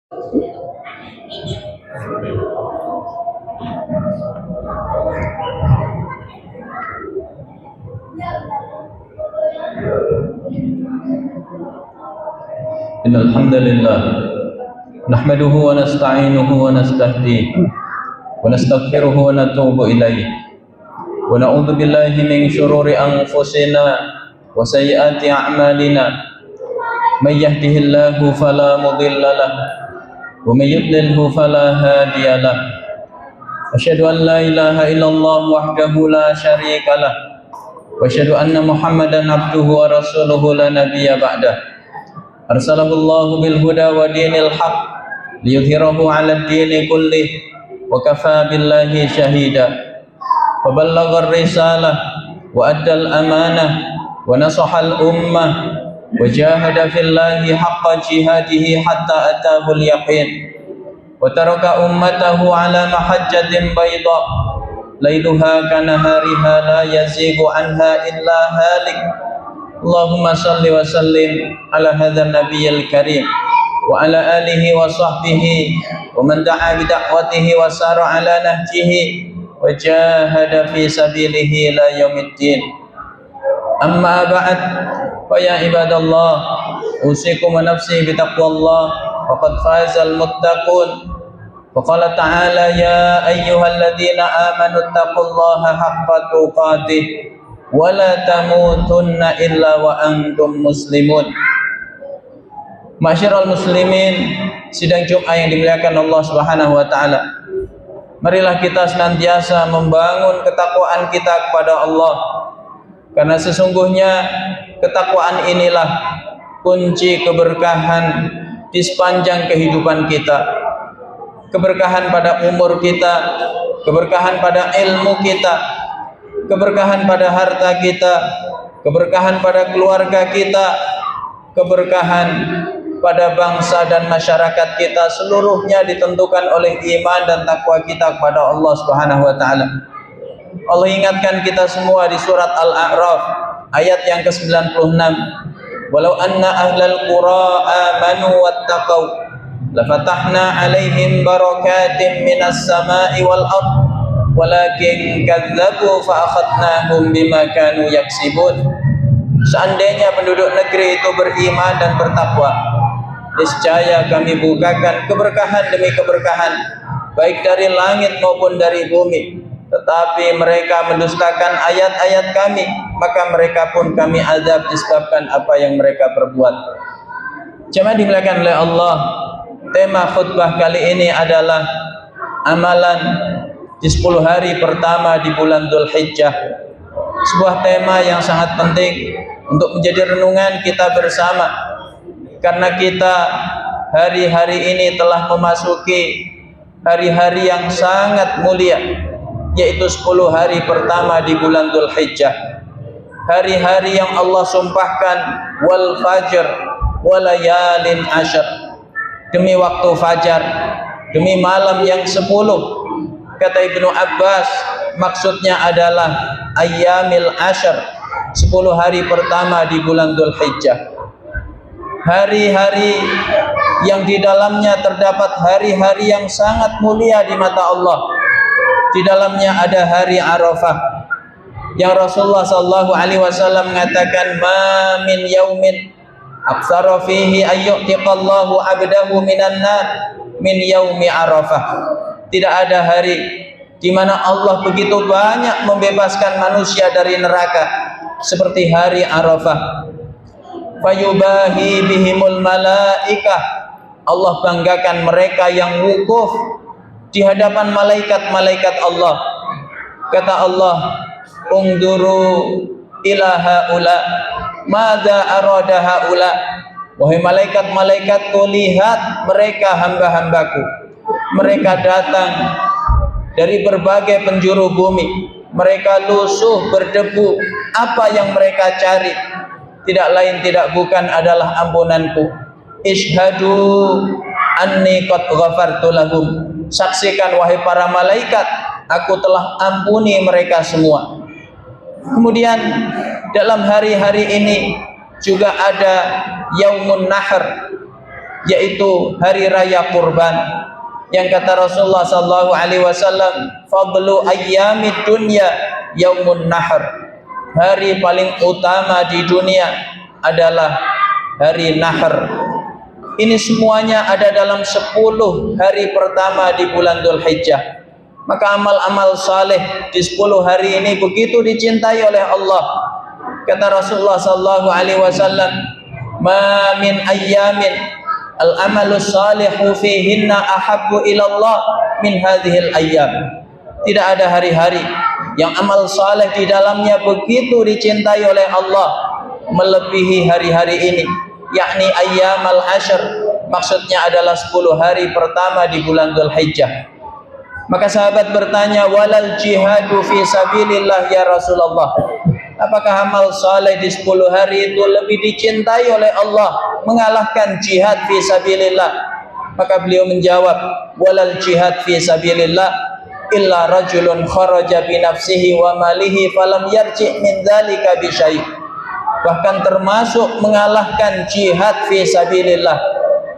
Innal hamdalillah nahmaduhu wa nasta'inuhu wa nastahdihi wa nastaghfiruhu wa natubu ilayh wa na'udzu billahi min shururi anfusina wa sayyiati a'malina may yahdihillahu fala mudilla lahu wa may yudlilhu fala hadiya lahu asyhadu an la ilaha illallah wahdahu la syarika lahu wa asyhadu anna muhammadan abduhu wa rasuluhu la nabiyya ba'dahu arsalahullahu bil huda wa dinil haq liyudhhirahu 'ala ad-dini kullih wa kafaa billahi shahida wa ballagha ar-risalah wa adda al-amanah wa nasaha al-ummah wa jahada fillahi haqqa jihadihi hatta ataahu al-yaqin wa taraka ummatahu 'ala mahajjatin bayda lailuha kanahariha la yazighu anha illa halik. Allahumma salli wa sallim ala hadzal nabiyil karim wa ala alihi wa sahbihi wa man da'a bi da'watihi wa sara ala nahjihi wa jahada fi sabilihi ila yaumiddin. Amma ba'd, fa ya ibadallah, usikum wa nafsi bi taqwallah faqad fazal muttaqun. Wa qala ta'ala ya ayyuhalladzina amanu taqullaha haqqa tuqatih wala tamutunna illa wa antum muslimun. Masyarul muslimin, sidang Jumat yang dimuliakan Allah Subhanahu wa taala. Marilah kita senantiasa membangun ketakwaan kita kepada Allah. Karena sesungguhnya ketakwaan inilah kunci keberkahan di sepanjang kehidupan kita. Keberkahan pada umur kita, keberkahan pada ilmu kita, keberkahan pada harta kita, keberkahan pada keluarga kita, keberkahan pada bangsa dan masyarakat kita, seluruhnya ditentukan oleh iman dan takwa kita kepada Allah Subhanahu wa taala. Allah ingatkan kita semua di surat Al-A'raf ayat yang ke-96, walau anna ahlal qura amanu wattaqau lafatahna 'alaihim barakatin minas sama'i wal ardh walakin kadzabu fa akhadnahum bima kanu yaksibun. Seandainya penduduk negeri itu beriman dan bertakwa, niscaya kami bukakan keberkahan demi keberkahan baik dari langit maupun dari bumi. Tetapi mereka mendustakan ayat-ayat kami, maka mereka pun kami azab disebabkan apa yang mereka perbuat. Jemaah dimuliakan oleh Allah, tema khutbah kali ini adalah amalan di 10 hari pertama di bulan Dzulhijjah. Sebuah tema yang sangat penting untuk menjadi renungan kita bersama, karena kita hari-hari ini telah memasuki hari-hari yang sangat mulia, yaitu 10 hari pertama di bulan Dzulhijjah. Hari-hari yang Allah sumpahkan wal fajr walayalin asyr, demi waktu fajar, demi malam yang 10. Kata Ibnu Abbas, maksudnya adalah ayyamil asyr, 10 hari pertama di bulan Dzulhijjah. Hari-hari yang di dalamnya terdapat hari-hari yang sangat mulia di mata Allah. Di dalamnya ada hari Arafah, yang Rasulullah sallallahu alaihi wasallam mengatakan, ma min yaumin aktsara fihi ayyu'tiqallahu 'abdahu minan nar min yaumi Arafah. Tidak ada hari di mana Allah begitu banyak membebaskan manusia dari neraka seperti hari Arafah. Fayubahi bihimul malaikah, Allah banggakan mereka yang wukuf di hadapan malaikat-malaikat Allah. Kata Allah, ungduru ila haula madza arada haula, wahai malaikat-malaikatku, lihat mereka hamba-hambaku. Mereka datang dari berbagai penjuru bumi, mereka lusuh berdebu. Apa yang mereka cari tidak lain tidak bukan adalah ampunanku. Ishhadu anni qad ghafartu lahum, saksikan wahai para malaikat, aku telah ampuni mereka semua. Kemudian dalam hari-hari ini juga ada Yaumun Nahr, yaitu hari raya kurban. Yang kata Rasulullah sallallahu alaihi wasallam, fadlu ayyamid dunya yaumun nahr. Hari paling utama di dunia adalah hari nahr. Ini semuanya ada dalam 10 hari pertama di bulan Dzulhijjah. Maka amal-amal saleh di 10 hari ini begitu dicintai oleh Allah. Kata Rasulullah sallallahu alaihi wasallam, "Ma min ayyamin al-amalu salihu fihinna ahabbu ila Allah min hadhil ayyam." Tidak ada hari-hari yang amal saleh di dalamnya begitu dicintai oleh Allah melebihi hari-hari ini, yakni ayyamal ashr. Maksudnya adalah 10 hari pertama di bulan Dzulhijjah. Maka sahabat bertanya, walal jihadu fi sabilillah ya Rasulullah, apakah amal saleh di 10 hari itu lebih dicintai oleh Allah mengalahkan jihad fi sabilillah? Maka beliau menjawab, walal jihad fi sabilillah illa rajulun kharaja bi nafsihi wa malihi falam yarji' min dzalika bi syai'. Bahkan termasuk mengalahkan jihad fi sabilillah,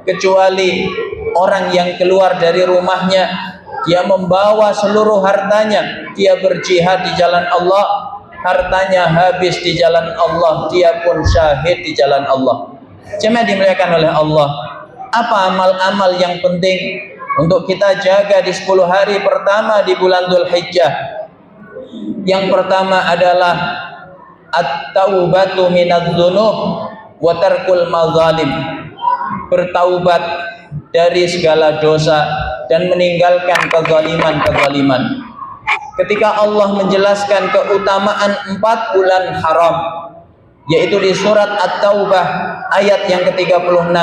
kecuali orang yang keluar dari rumahnya, dia membawa seluruh hartanya, dia berjihad di jalan Allah, hartanya habis di jalan Allah, dia pun syahid di jalan Allah. Jemaah dimuliakan oleh Allah, apa amal-amal yang penting untuk kita jaga di 10 hari pertama di bulan Dzulhijjah? Yang pertama adalah at-taubatu minadz-dzunub wa tarkul mazalim. Bertaubat dari segala dosa dan meninggalkan kezaliman-kezaliman. Ketika Allah menjelaskan keutamaan 4 bulan haram, yaitu di surat At-Taubah ayat yang ke-36,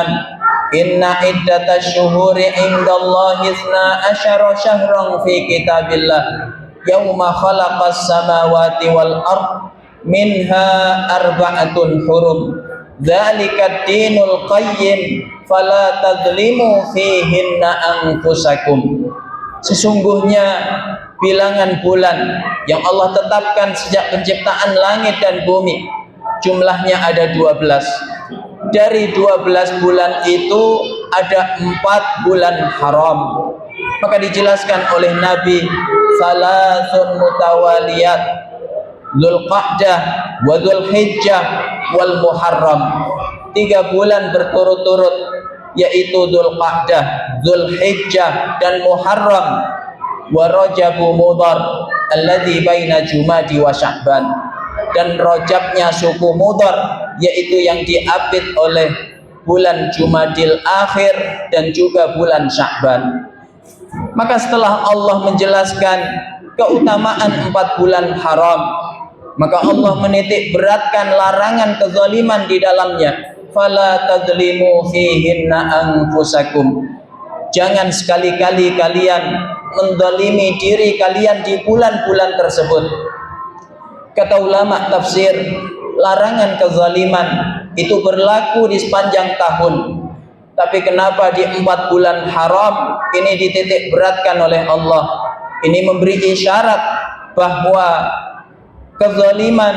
inna iddatash syuhuri indallahi 12 syahran fi kitabillah yauma khalaqas samawati wal ard minha arba'atun hurum dzalika dinul qayyim fala tadzlimu fihinna anfusakum. Sesungguhnya bilangan bulan yang Allah tetapkan sejak penciptaan langit dan bumi jumlahnya ada 12. Dari 12 bulan itu ada 4 bulan haram. Maka dijelaskan oleh Nabi, salasun mutawaliyat, Dzulqa'dah wa Dzulhijjah wal Muharram. 3 bulan berturut-turut, yaitu Dzulqa'dah, Dzulhijjah dan Muharram. Wa Rajabu Mudhar alladzi baina Jumadi wa Sya'ban. Dan Rajabnya suku Mudhar, yaitu yang diapit oleh bulan Jumadil Akhir dan juga bulan Sya'ban. Maka setelah Allah menjelaskan keutamaan 4 bulan haram, maka Allah menitik beratkan larangan kezaliman di dalamnya. Fala tadzlimu fihinna anfusakum. Jangan sekali-kali kalian menzalimi diri kalian di bulan-bulan tersebut. Kata ulama tafsir, larangan kezaliman itu berlaku di sepanjang tahun. Tapi kenapa di 4 bulan haram ini dititik beratkan oleh Allah? Ini memberi isyarat bahwa kezaliman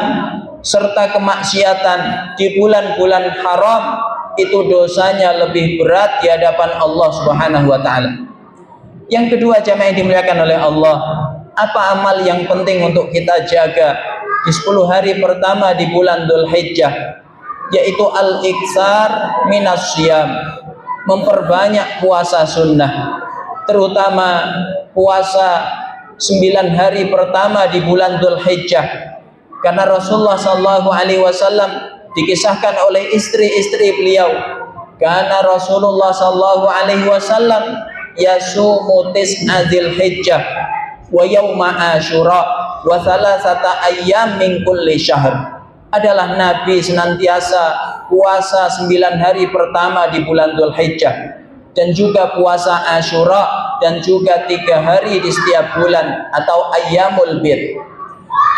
serta kemaksiatan di bulan-bulan haram itu dosanya lebih berat di hadapan Allah Subhanahu wa taala. Yang kedua, jamaah yang dimuliakan oleh Allah, apa amal yang penting untuk kita jaga di 10 hari pertama di bulan Dzulhijjah? Yaitu al-iksar minas syiyam, memperbanyak puasa sunnah, terutama puasa 9 hari pertama di bulan Dzulhijjah. Karena Rasulullah sallallahu alaihi wasallam dikisahkan oleh istri-istri beliau, karena Rasulullah sallallahu alaihi wasallam yasumu tis'a Dzulhijjah wa yauma Asyura wa thalathata ayyam min kulli syahr. Adalah Nabi senantiasa puasa 9 hari pertama di bulan Dzulhijjah dan juga puasa Asyura dan juga 3 hari di setiap bulan atau ayyamul bid.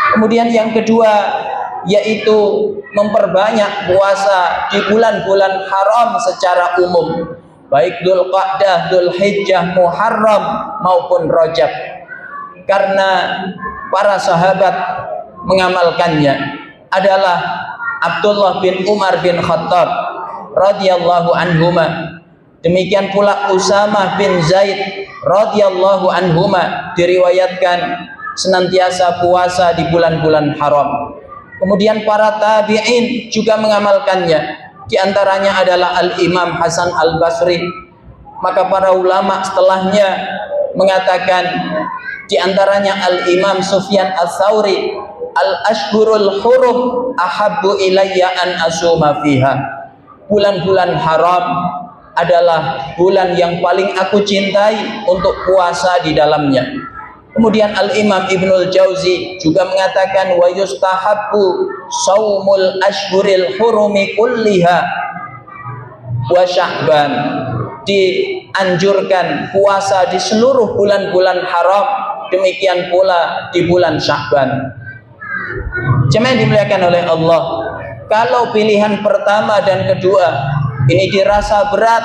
Kemudian yang kedua yaitu memperbanyak puasa di bulan-bulan haram secara umum, baik Dzulqa'dah, Dzulhijjah, Muharram maupun Rajab. Karena para sahabat mengamalkannya adalah Abdullah bin Umar bin Khattab radhiyallahu anhuma. Demikian pula Usamah bin Zaid radhiyallahu anhuma diriwayatkan senantiasa puasa di bulan-bulan haram. Kemudian para tabi'in juga mengamalkannya. Di antaranya adalah Al-Imam Hasan Al-Basri. Maka para ulama setelahnya mengatakan, di antaranya Al-Imam Sufyan Ats-Tsauri, al-ashhurul hurum ahabbu ilayya an asuma fiha. Bulan-bulan haram adalah bulan yang paling aku cintai untuk puasa di dalamnya. Kemudian Al-Imam Ibnul Jauzi juga mengatakan, wa yustahabbu saumul ashhuril hurumi kulliha wa Sya'ban. Dianjurkan puasa di seluruh bulan-bulan haram, demikian pula di bulan Sya'ban. Jemaah yang dimuliakan oleh Allah, kalau pilihan pertama dan kedua ini dirasa berat,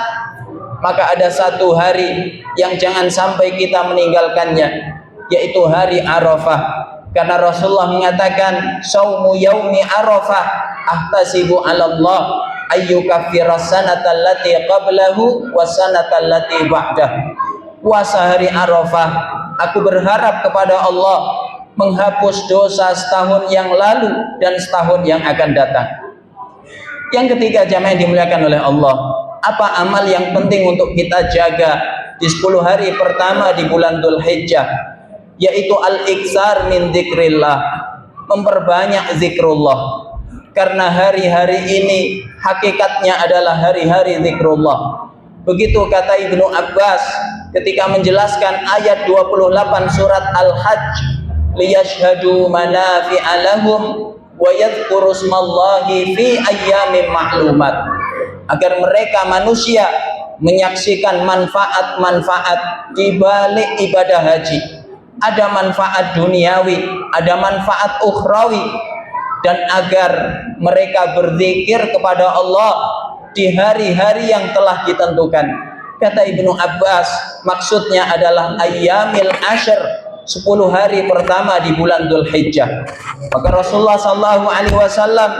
maka ada satu hari yang jangan sampai kita meninggalkannya, yaitu hari Arafah. Karena Rasulullah mengatakan, saumu yaumi Arafah ahtasibu 'ala Allah ayyukaffira sanata allati qablahu wa sanata allati ba'dah. Puasa hari Arafah, aku berharap kepada Allah menghapus dosa setahun yang lalu dan setahun yang akan datang. Yang ketiga, jamaah yang dimuliakan oleh Allah, apa amal yang penting untuk kita jaga di 10 hari pertama di bulan Dzulhijjah, yaitu al-iksar min dzikrillah, memperbanyak zikrullah. Karena hari-hari ini hakikatnya adalah hari-hari zikrullah. Begitu kata Ibnu Abbas ketika menjelaskan ayat 28 surat Al-Hajj, liyashhadu manafi'a lahum wa yadhkuru smallahi fi ayyamin ma'lumat, agar mereka manusia menyaksikan manfaat-manfaat di balik ibadah haji. Ada manfaat duniawi, ada manfaat ukhrawi, dan agar mereka berzikir kepada Allah di hari-hari yang telah ditentukan. Kata Ibnu Abbas, maksudnya adalah ayyamil ashr, 10 hari pertama di bulan Dzulhijjah. Maka Rasulullah SAW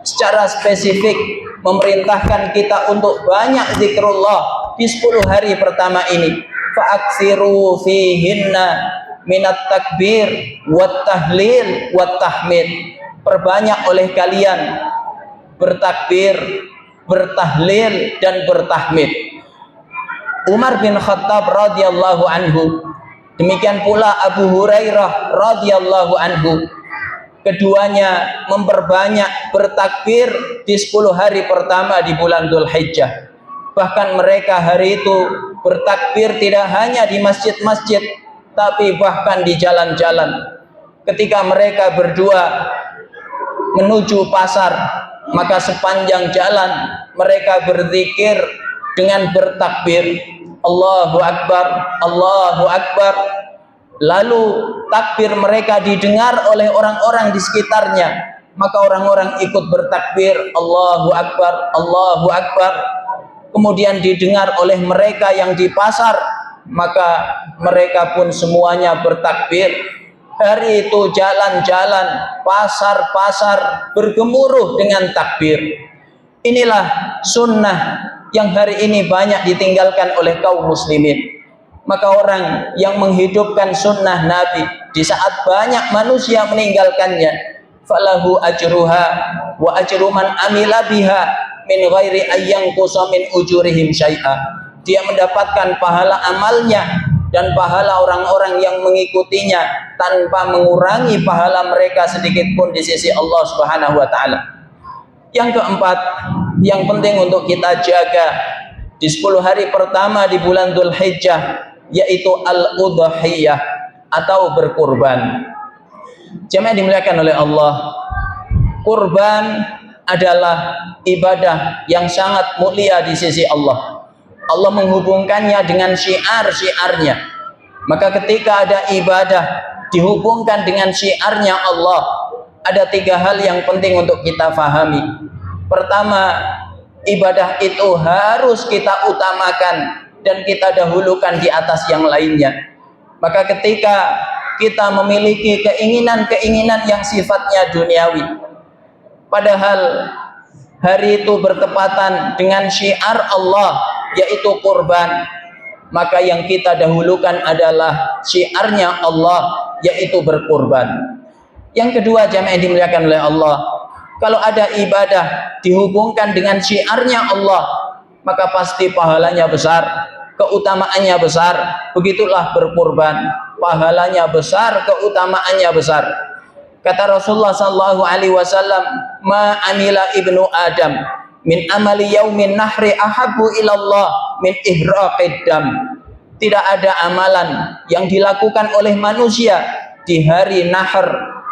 secara spesifik memerintahkan kita untuk banyak zikrullah di 10 hari pertama ini. Fa'aksiru fihinna minat takbir wat tahlil wat tahmid. Perbanyak oleh kalian bertakbir, bertahlil dan bertahmid. Umar bin Khattab radhiyallahu anhu, demikian pula Abu Hurairah radhiyallahu anhu, keduanya memperbanyak bertakbir di 10 hari pertama di bulan Dzulhijjah. Bahkan mereka hari itu bertakbir tidak hanya di masjid-masjid, tapi bahkan di jalan-jalan. Ketika mereka berdua menuju pasar, maka sepanjang jalan mereka berzikir dengan bertakbir, Allahu Akbar, Allahu Akbar. Lalu takbir mereka didengar oleh orang-orang di sekitarnya, maka orang-orang ikut bertakbir, Allahu Akbar, Allahu Akbar. Kemudian didengar oleh mereka yang di pasar, maka mereka pun semuanya bertakbir. Hari itu jalan-jalan, pasar-pasar bergemuruh dengan takbir. Inilah sunnah yang hari ini banyak ditinggalkan oleh kaum muslimin. Maka orang yang menghidupkan sunnah Nabi di saat banyak manusia meninggalkannya, falahu ajruha wa ajru man amila biha min ghairi ayyanqusa min ujurihim syai'a. Dia mendapatkan pahala amalnya dan pahala orang-orang yang mengikutinya tanpa mengurangi pahala mereka sedikit pun di sisi Allah Subhanahu wa taala. Yang keempat, yang penting untuk kita jaga di 10 hari pertama di bulan Dzulhijjah, yaitu al-udhiyah atau berkurban. Jemaah dimuliakan oleh Allah, kurban adalah ibadah yang sangat mulia di sisi Allah. Allah menghubungkannya dengan syiar-syiarnya. Maka ketika ada ibadah dihubungkan dengan syiarnya Allah, ada 3 hal yang penting untuk kita fahami. Pertama, ibadah itu harus kita utamakan dan kita dahulukan di atas yang lainnya. Maka ketika kita memiliki keinginan-keinginan yang sifatnya duniawi, padahal hari itu bertepatan dengan syiar Allah, yaitu kurban, maka yang kita dahulukan adalah syiarnya Allah, yaitu berkurban. Yang kedua, jamaah yang dimuliakan oleh Allah, kalau ada ibadah dihubungkan dengan syiarnya Allah, maka pasti pahalanya besar, keutamaannya besar. Begitulah berkurban, pahalanya besar, keutamaannya besar. Kata Rasulullah sallallahu alaihi wasallam, "Ma amila ibnu Adam min amali yaumin nahri ahabbu ilallah min ihraqid dam." Tidak ada amalan yang dilakukan oleh manusia di hari Nahr,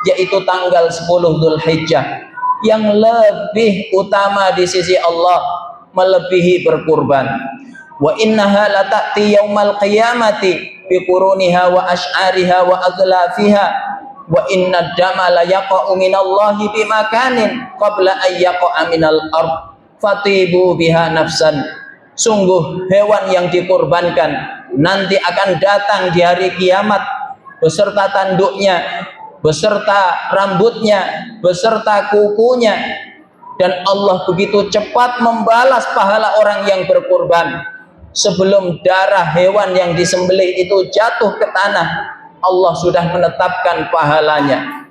yaitu tanggal 10 Dzulhijjah, yang lebih utama di sisi Allah melebihi berkurban. Wa innaha la ta'ti yaumal qiyamati bi quruniha wa ash'ariha wa aglafiha wa inna dama la yaqa'u minallahi bi makanin qabla an yaqa'a minal ard fatibu biha nafsan. Sungguh hewan yang dikurbankan nanti akan datang di hari kiamat beserta tanduknya, beserta rambutnya, beserta kukunya, dan Allah begitu cepat membalas pahala orang yang berkurban. Sebelum darah hewan yang disembelih itu jatuh ke tanah, Allah sudah menetapkan pahalanya.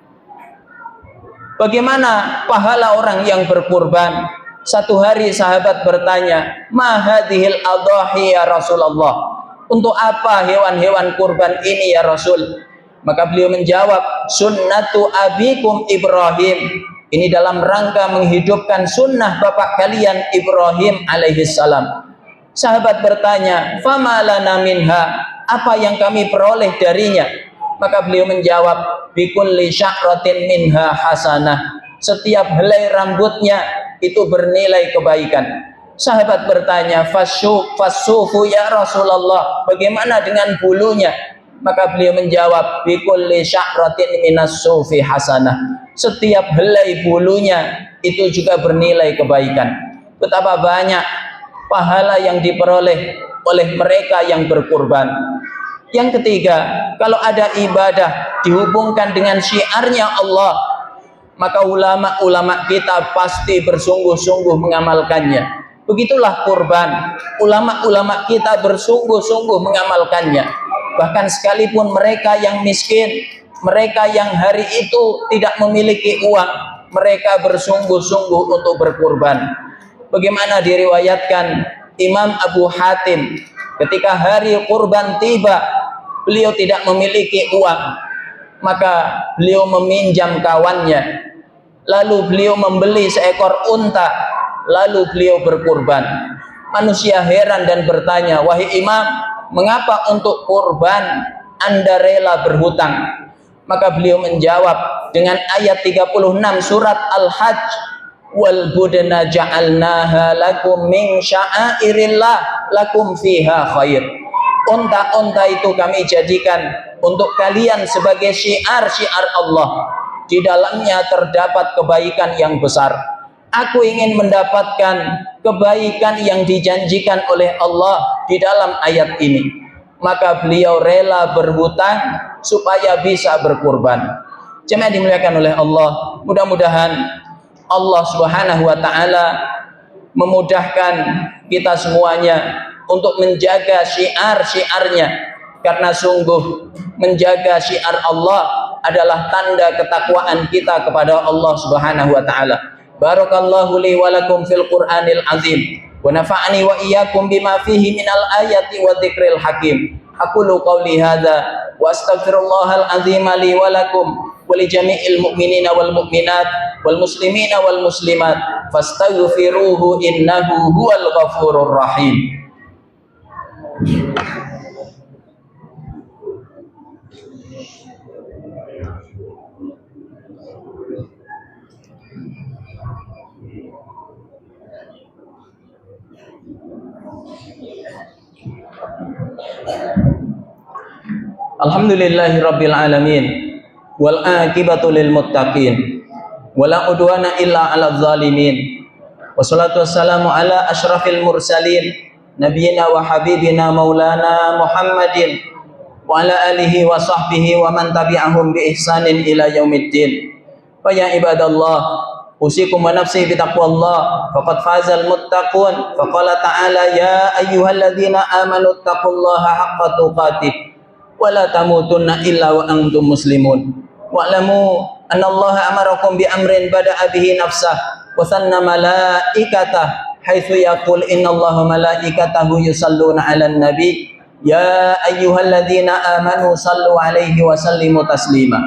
Bagaimana pahala orang yang berkurban? Satu hari sahabat bertanya, "Ma hadhil adhahi ya Rasulullah?" Untuk apa hewan-hewan kurban ini ya Rasul? Maka beliau menjawab, "Sunnatu abikum Ibrahim." Ini dalam rangka menghidupkan sunnah bapak kalian Ibrahim alaihissalam. Sahabat bertanya, "Fama lana minha?" Apa yang kami peroleh darinya? Maka beliau menjawab, "Bikulli sya'ratin minha hasanah." Setiap helai rambutnya itu bernilai kebaikan. Sahabat bertanya, "Fasufu ya Rasulullah, bagaimana dengan bulunya?" Maka beliau menjawab, "Bikulli sya'ratin minas sufi hasanah." Setiap helai bulunya itu juga bernilai kebaikan. Betapa banyak pahala yang diperoleh oleh mereka yang berkurban. Yang ketiga, kalau ada ibadah dihubungkan dengan syiarnya Allah, maka ulama-ulama kita pasti bersungguh-sungguh mengamalkannya. Begitulah kurban, ulama-ulama kita bersungguh-sungguh mengamalkannya. Bahkan sekalipun mereka yang miskin, mereka yang hari itu tidak memiliki uang, mereka bersungguh-sungguh untuk berkurban. Bagaimana diriwayatkan Imam Abu Hatim, ketika hari kurban tiba, beliau tidak memiliki uang, maka beliau meminjam kawannya, lalu beliau membeli seekor unta, lalu beliau berkurban. Manusia heran dan bertanya, "Wahai Imam, mengapa untuk kurban Anda rela berhutang?" Maka beliau menjawab dengan ayat 36 surat Al-Hajj, "Wal budna ja'alnaha lakum min sya'airillah lakum fiha khair." Unta-unta itu kami jadikan untuk kalian sebagai syiar-syiar Allah. Di dalamnya terdapat kebaikan yang besar. Aku ingin mendapatkan kebaikan yang dijanjikan oleh Allah di dalam ayat ini. Maka beliau rela berhutang supaya bisa berkurban. Jemaah dimuliakan oleh Allah, mudah-mudahan Allah Subhanahu wa taala memudahkan kita semuanya untuk menjaga syiar-syiarnya, karena sungguh menjaga syiar Allah adalah tanda ketakwaan kita kepada Allah Subhanahu wa taala. Barakallahu li wa lakum fil Qur'anil azim wa nafa'ani wa iyyakum bima fihi minal ayati wa dzikril hakim. Aqulu qawli hadza wa astaghfirullahal azim li wa lakum wa li jami'il mu'minina wal mu'minat wal muslimina wal muslimat fastaghfiruhu innahu huwal ghafurur rahim. Alhamdulillahi rabbil alamin wal aqibatu lil muttaqin wala udwana illa 'alal zalimin. Wassalatu wassalamu ala asyrafil mursalin nabiyina wa habibina maulana Muhammadin wa ala alihi wa sahbihi wa man tabi'ahum bi ihsanin ila yaumiddin. Fa ya ibadallah, أوصيكم ونفسي بتقوى الله فقد فاز المتقون فقال تعالى يا أيها الذين آمنوا اتقوا الله حق تقاته ولا تموتن إلا وأنتم مسلمون واعلموا أن الله أمركم بأمر بدأ به نفسه وثنى ملائكته حيث يقول إن الله ملائكته يصلون على النبي يا أيها الذين آمنوا صلوا عليه وسلموا تسليما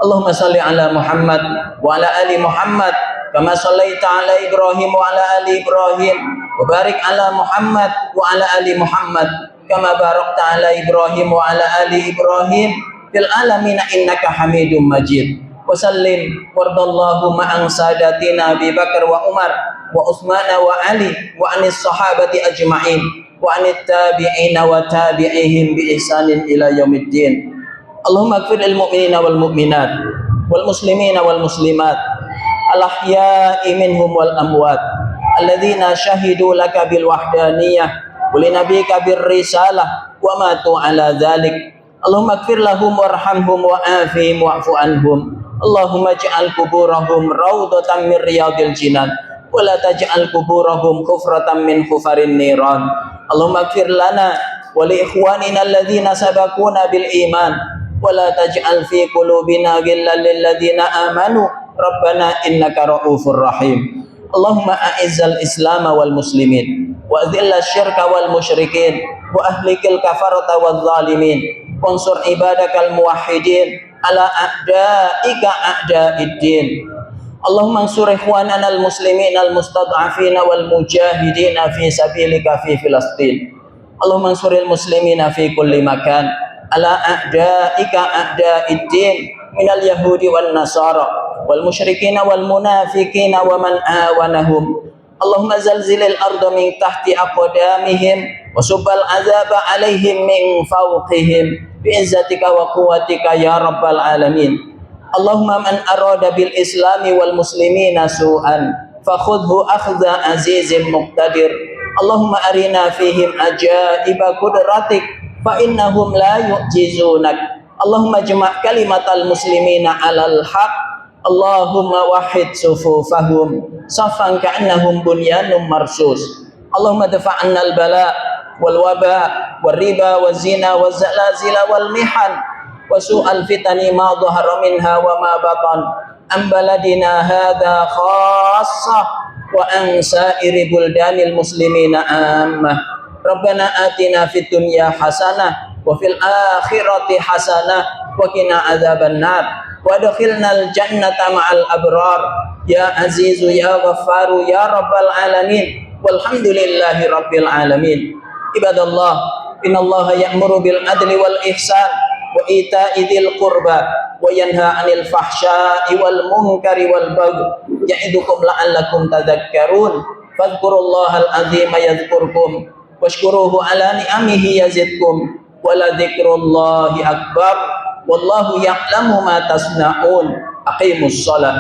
اللهم صل على محمد وعلى آل محمد كما صليت على إبراهيم وعلى آل إبراهيم وبارك على محمد وعلى آل محمد كما باركت على إبراهيم وعلى آل إبراهيم في العالمين إنك حميد مجيد وسلم وارض اللهم عن ساداتنا أبي بكر وعمر وعثمان وعلي وعن الصحابة أجمعين وعن التابعين وتابعيهم بإحسان إلى يوم الدين اللهم اغفر للمؤمنين والمؤمنات والمسلمين والمسلمات الأحياء منهم والأموات الذين شهدوا لك بالوحدانية ولنبيك بالرسالة وماتوا على ذلك اللهم اغفر لهم وارحمهم وعافهم واعف عنهم اللهم اجعل قبورهم روضة من رياض الجنان ولا تجعل قبورهم حفرة من حفر النيران اللهم اغفر لنا ولإخواننا الذين سبقونا بالإيمان ولا تجعل في قلوبنا غلا للذين آمنوا ربنا إنك رؤوف رحيم اللهم أعز الإسلام والمسلمين وأذل الشرك والمشركين وأهلك الكفرة والظالمين وانصر عبادك الموحدين على أعدائك أعداء الدين اللهم انصر إخواننا المسلمين المستضعفين والمجاهدين في سبيلك في فلسطين اللهم انصر المسلمين في كل مكان على أعدائك أعداء الدين من اليهود والنصارى والمشركين والمنافقين ومن آونهم اللهم زلزل الأرض من تحت أقدامهم وصب العذاب عليهم من فوقهم بعزتك وقوتك يا رب العالمين اللهم من أراد بالإسلام والمسلمين سوءا فخذه أخذ عزيز مقتدر اللهم أرنا فيهم عجائب قدرتك فإنهم لا يعجزونك اللهم اجمع كلمة المسلمين على الحق اللهم وحد صفوفهم صفا كأنهم بنيان مرصوص اللهم ادفع عنا البلاء والوباء والربا والزنا والزلازل والمحن وسوء الفتن ما ظهر منها وما بطن عن بلدنا هذا خاصة وعن سائر بلدان المسلمين عامة ربنا آتنا في الدنيا حسنة وفي الآخرة حسنة وقنا عذاب النار وادخلنا الجنة مع الأبرار يا عزيز يا غفار يا رب العالمين والحمد لله رب العالمين عباد الله إن الله يأمر بالعدل والإحسان وإيتاء ذي القربى وينهى عن الفحشاء والمنكر والبغي يعظكم لعلكم تذكرون فاذكروا الله العظيم يذكركم واشكروه على نعمه يزدكم ولذكر الله أكبر والله يعلم ما تصنعون أقيموا الصلاة